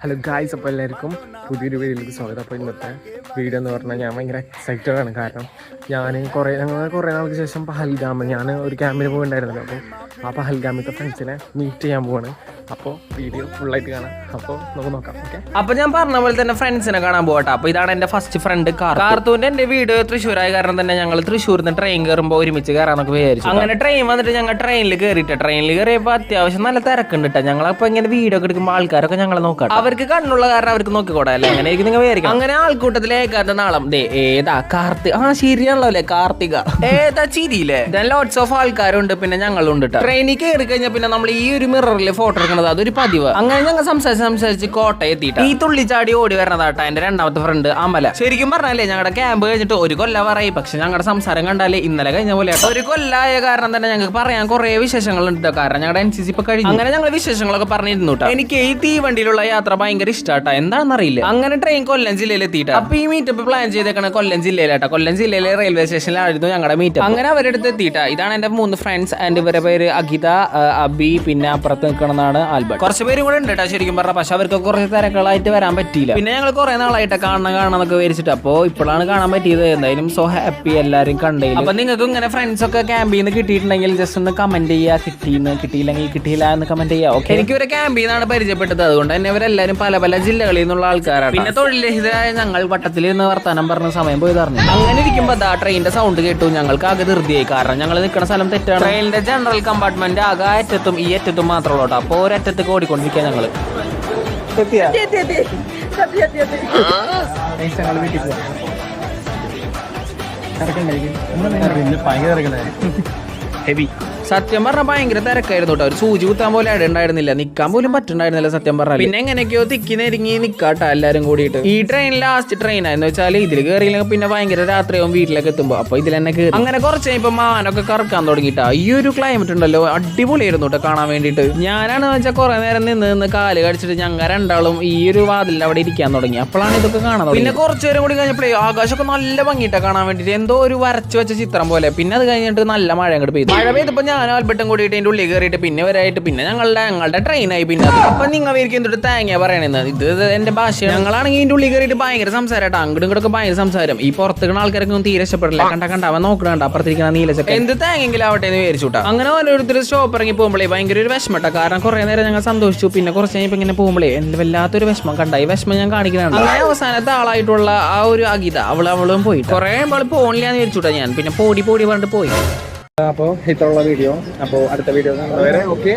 Hello guys, അപ്പോൾ എല്ലാവർക്കും പുതിയൊരു വീഡിയോയിലേക്ക് സ്വാഗതം. അപ്പോൾ ഇന്നത്തെ വീഡിയോ എന്ന് പറഞ്ഞാൽ ഞാൻ ഭയങ്കര എക്സൈറ്റഡ് ആണ്. കാരണം ഞങ്ങൾ കുറേ നാൾക്ക് ശേഷം പഹൽഗാം ഞാൻ ഒരു ക്യാമ്പിന് പോയിട്ടുണ്ടായിരുന്നല്ലോ. അപ്പോൾ ആ പഹൽഗാമിത്തെ ഫ്രണ്ട്സിനെ മീറ്റ് ചെയ്യാൻ പോവാണ്. അപ്പോൾ വീഡിയോ ഫുള്ളായിട്ട് കാണാം. അപ്പോൾ നമുക്ക് നോക്കാം. ഓക്കെ, അപ്പോൾ ഞാൻ പറഞ്ഞ പോലെ തന്നെ ഫ്രണ്ട്സിനെ കാണാൻ പോകട്ടെ. അപ്പോൾ ഇതാണ് എൻ്റെ ഫസ്റ്റ് ഫ്രണ്ട് കാർത്തൂൻ്റെ. എൻ്റെ വീട് തൃശ്ശൂരായ കാരണം തന്നെ ഞങ്ങൾ തൃശ്ശൂരിൽ നിന്ന് ട്രെയിൻ കയറുമ്പോൾ ഒരുമിച്ച് കയറാനൊക്കെ വിചാരിച്ചു. അങ്ങനെ ട്രെയിൻ വന്നിട്ട് ഞങ്ങൾ ട്രെയിനിൽ കയറിയപ്പോൾ അത്യാവശ്യം നല്ല തിരക്കുണ്ട് കേട്ടോ. ഞങ്ങളപ്പോൾ ഇങ്ങനെ വീഡിയോ ഒക്കെ എടുക്കുമ്പോൾ ആൾക്കാരൊക്കെ ഞങ്ങളെ നോക്കാം. അവർക്ക് കണ്ണുള്ള കാരണം അവർക്ക് നോക്കിക്കോട്ടെ അല്ലേ, അങ്ങനെ നിങ്ങൾ വിചാരിക്കും. അങ്ങനെ ആൾക്കൂട്ടത്തിലെ ഏകാന്ത നാളം ഏതാ കാർത്തിക, ശരിയാണല്ലോ അല്ലേ, കാർത്തിക ഏതാ ചിരിയില്ലേ. ലോട്ട്സ് ഓഫ് ആൾക്കാരുണ്ട്, പിന്നെ ഞങ്ങളുണ്ട് കേട്ടോ. ട്രെയിനിൽ കയറി കഴിഞ്ഞാൽ പിന്നെ നമ്മൾ ഈ ഒരു മിററിൽ ഫോട്ടോ എടുക്കുന്നത് അതൊരു പതിവ്. അങ്ങനെ ഞങ്ങൾ സംസാരിച്ച് കോട്ടയം എത്തിയിട്ട് ഈ തുള്ളിച്ചാടി ഓടി വരണതാട്ടാ എന്റെ രണ്ടാമത്തെ ഫ്രണ്ട് അമല. ശരിക്കും പറഞ്ഞാലേ ഞങ്ങളുടെ ക്യാമ്പ് കഴിഞ്ഞിട്ട് ഒരു കൊല്ലം പറയും, പക്ഷെ ഞങ്ങളുടെ സംസാരം കണ്ടാലേ ഇന്നലെ കഴിഞ്ഞ പോലെ ഒരു കൊല്ലായ കാരണം തന്നെ ഞങ്ങൾക്ക് പറയാൻ കുറെ വിശേഷങ്ങളുണ്ട്. കാരണം ഞങ്ങളുടെ NCC ഇപ്പൊ കഴിഞ്ഞു. അങ്ങനെ ഞങ്ങൾ വിശേഷങ്ങളൊക്കെ പറഞ്ഞിരുന്നു കേട്ടോ. എനിക്ക് ഈ തീവണ്ടിയിലുള്ള യാത്ര ഭയങ്കര ഇഷ്ടാട്ടാ, എന്താണെന്നറിയില്ല. അങ്ങനെ ട്രെയിൻ കൊല്ലം ജില്ലയിൽ എത്തിയിട്ട് അപ്പൊ ഈ മീറ്റപ്പ് പ്ലാൻ ചെയ്തേക്കണ കൊല്ലം ജില്ലയിലാട്ടോ. കൊല്ലം ജില്ലയിലെ റെയിൽവേ സ്റ്റേഷനിലായിരുന്നു ഞങ്ങളുടെ മീറ്റപ്പ്. അങ്ങനെ അവരെടുത്ത് എത്തിയിട്ടാ. ഇതാണ് എന്റെ 3 ഫ്രണ്ട്സ് ആൻഡ് ഇവരുടെ പേര് അഗിത, അബി, പിന്നെ അപ്പുറത്ത് നിൽക്കണമെന്നാണ് ആൽബർട്ട്. കുറച്ച് പേരും കൂടെ ഉണ്ട് കേട്ടോ ശരിക്കും പറഞ്ഞാൽ, പക്ഷെ അവർക്ക് കുറച്ച് തിരക്കുകളായിട്ട് വരാൻ പറ്റിയില്ല. പിന്നെ ഞങ്ങൾ കുറെ നാളായിട്ട് കാണാന്നൊക്കെ വിചാരിച്ചിട്ട് അപ്പോൾ ഇപ്പോഴാണ് കാണാൻ പറ്റിയത്. എന്തായാലും സോ ഹാപ്പി എല്ലാവരും കണ്ടേ. അപ്പൊ നിങ്ങൾക്ക് ഇങ്ങനെ ഫ്രണ്ട്സ് ഒക്കെ ക്യാമ്പിൽ നിന്ന് കിട്ടിയിട്ടുണ്ടെങ്കിൽ ജസ്റ്റ് ഒന്ന് കമന്റ് ചെയ്യുക, കിട്ടിയില്ലെങ്കിൽ കിട്ടിയില്ല എന്ന് കമന്റ് ചെയ്യുക. ഓക്കെ, എനിക്ക് ഇവരെ ക്യാമ്പിൽ നിന്നാണ് പരിചയപ്പെട്ടത്. അതുകൊണ്ട് തന്നെ ഇവരെല്ലാവരും പല ജില്ലകളിൽ നിന്നുള്ള ആൾക്കാരാണ്. പിന്നെ തൊഴിൽരഹിതരായ ഞങ്ങൾ വട്ടത്തിൽ നിന്ന് വർത്താനം പറഞ്ഞ സമയം പോയി പറഞ്ഞു. അങ്ങനെ ഇരിക്കുമ്പോൾ ട്രെയിനിന്റെ സൗണ്ട് കേട്ടു. ഞങ്ങൾക്ക് ആകെ ധൃതിയായി, കാരണം ഞങ്ങൾ നിൽക്കുന്ന സ്ഥലം തെറ്റാണ്. ട്രെയിനിന്റെ ജനറൽ കമ്പാർട്ട്മെന്റ് ആകെ അറ്റത്തും ഈ അറ്റത്തും മാത്രമേ ഉള്ളൂ. അപ്പോൾ ഒരറ്റത്തേക്ക് ഓടിക്കൊണ്ടിരിക്കുക ഞങ്ങള്. ഹെവി സത്യം പറഞ്ഞാൽ ഭയങ്കര തിരക്കായിരുന്നു കേട്ടോ. ഒരു സൂചി കുത്താൻ പോലെ ഉണ്ടായിരുന്നില്ല, നിൽക്കാൻ പോലും പറ്റുണ്ടായിരുന്നില്ല സത്യം പറഞ്ഞാൽ. പിന്നെ എങ്ങനെയൊക്കെയോ തിക്കി നെരുങ്ങി നിൽക്കാട്ടോ എല്ലാവരും കൂടിയിട്ട്. ഈ ട്രെയിൻ ലാസ്റ്റ് ട്രെയിനാന്ന് വെച്ചാൽ ഇതിൽ കയറിയില്ലെങ്കിൽ പിന്നെ ഭയങ്കര രാത്രിയാവും വീട്ടിലേക്ക് എത്തുമ്പോൾ. അപ്പോൾ ഇതിൽ തന്നെ കയറി. അങ്ങനെ കുറച്ച് കഴിയുമ്പോൾ മാനൊക്കെ കറക്കാൻ തുടങ്ങിയിട്ടാ. ഈ ഒരു ക്ലൈമറ്റ് ഉണ്ടല്ലോ അടിപൊളിയായിരുന്നു കേട്ടോ കാണാൻ വേണ്ടിയിട്ട്. ഞാനാണെന്ന് വെച്ചാൽ കുറെ നേരം നിന്ന് കാല് കടിച്ചിട്ട് ഞങ്ങൾ രണ്ടാളും ഈ ഒരു വാതിലിൽ അവിടെ ഇരിക്കാൻ തുടങ്ങി. അപ്പോഴാണ് ഇതൊക്കെ കാണാൻ. പിന്നെ കുറച്ച് നേരം കൂടി കഴിഞ്ഞപ്പോഴേ ആകാശമൊക്കെ നല്ല ഭംഗിയിട്ടാ കാണാൻ വേണ്ടിയിട്ട്, എന്തോ ഒരു വരച്ചു വെച്ച ചിത്രം പോലെ. പിന്നെ അത് കഴിഞ്ഞിട്ട് നല്ല മഴ അങ്ങോട്ട് പെയ്തു. മഴ പെയ്തപ്പോൾ ഞാൻ ആൽബർട്ടും കൂടിയിട്ട് അതിൻ്റെ ഉള്ളിൽ കയറിയിട്ട് പിന്നെ വരായിട്ട് പിന്നെ ഞങ്ങളുടെ ട്രെയിനായി. പിന്നെ അപ്പൊ നിങ്ങൾ എനിക്ക് എന്തൊരു തേങ്ങ പറയണെന്ന്, ഇത് എന്റെ ഭാഷയാണ്. ഞങ്ങളാണെങ്കിൽ ഇതിന്റെ ഉള്ളിൽ കയറിയിട്ട് ഭയങ്കര സംസാരമായിട്ട് അങ്ങോട്ടും ഇങ്ങോട്ടൊക്കെ ഭയങ്കര സംസാരം. ഈ പുറത്തുള്ള ആൾക്കാരൊന്നും തീരെ ഇഷ്ടപ്പെടില്ല. കണ്ട അവൻ നോക്കണണ്ട അപ്പുറത്തിരിക്കുന്ന നീലച്ചൊക്കെ എന്ത് തേങ്ങെങ്കിലും ആവട്ടെ എന്ന് വിചാരിച്ചുട്ടാ. അങ്ങനെ ഓരോരുത്തർ സ്റ്റോപ്പ് ഇറങ്ങി പോകുമ്പോഴേ ഭയങ്കര ഒരു വിഷമട്ട. കാരണം കുറെ നേരം ഞങ്ങൾ സന്തോഷിച്ചു. പിന്നെ കുറച്ച് കഴിഞ്ഞപ്പോൾ ഇങ്ങനെ പോകുമ്പോഴേ എന്റെ വല്ലാത്തൊരു വിഷമം കണ്ട. ഈ വിഷമം ഞാൻ കാണിക്കുന്നുണ്ട്. അങ്ങനെ അവസാനത്തെ ആളായിട്ടുള്ള ആ ഒരു അഗിത അവളും പോയി. കുറെ ആൾ പോണില്ലാന്ന് വിചാരിച്ചുട്ടാ ഞാൻ. പിന്നെ പോടി പറഞ്ഞിട്ട് പോയി. അപ്പോൾ ഇത്രയുള്ള വീഡിയോ. അപ്പോൾ അടുത്ത വീഡിയോ കാണുന്നവരെ ഓക്കെ.